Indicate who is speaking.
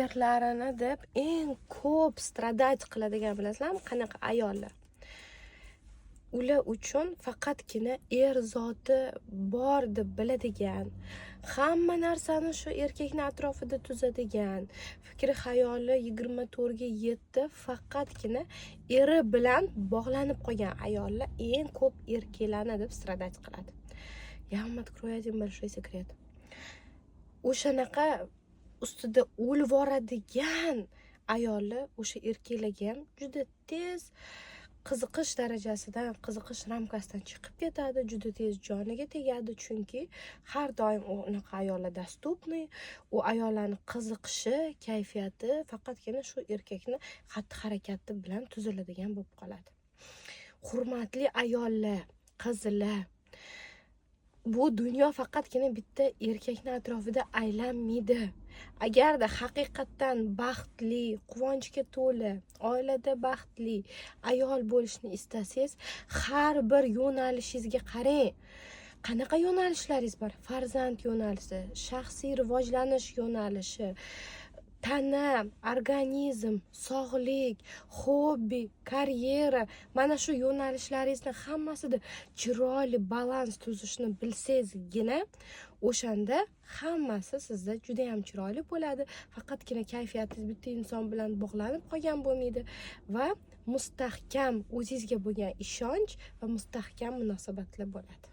Speaker 1: erlarini deb eng ko'p stradat qiladigan bilasizlarmi qanaqa ayollar? Ular uchun faqatgina zoti bor deb biladigan, hamma narsani shu erkakni atrofida tuzadigan, fikri xayoli 24 ga 7 faqatgina eri bilan bog'lanib qolgan ayollar eng ko'p erkaklarni deb stradat qiladi. Я вам открою один большой секрет. O'shanaqa ustida o'lib boradigan ayoli o'sha erkaklarga ham juda tez qiziqish darajasidan, qiziqish ramkasidan chiqib ketadi, juda tez joniga tegadi, chunki har doim unaqa ayollar dostupniy, u ayollarning qiziqishi, kayfiyati faqatgina shu erkakni xatti-harakati bilan tuziladigan bo'lib qoladi. Hurmatli ayollar, qizlar, bu dunyo faqatgina bitta erkakni atrofida aylanmaydi. Agarda haqiqatdan baxtli, quvonchga to'la, oilada baxtli ayol bo'lishni istasangiz, har bir yo'nalishingizga qarang. Qanaqa yo'nalishlaringiz bor? Farzand yo'nalishi, shaxsiy rivojlanish yo'nalishi, tana, organizm, sog'lik, hobbi, karyera, mana shu yo'nalishlaringizni hammasida chiroyli balans tuzishni bilsangizgina, o'shanda hammasi sizda juda ham chiroyli bo'ladi. Faqatgina kayfiyatingiz bitta inson bilan bog'lanib qolgan bo'lmaydi va mustahkam o'zingizga bo'lgan ishonch va mustahkam munosabatlar bo'ladi.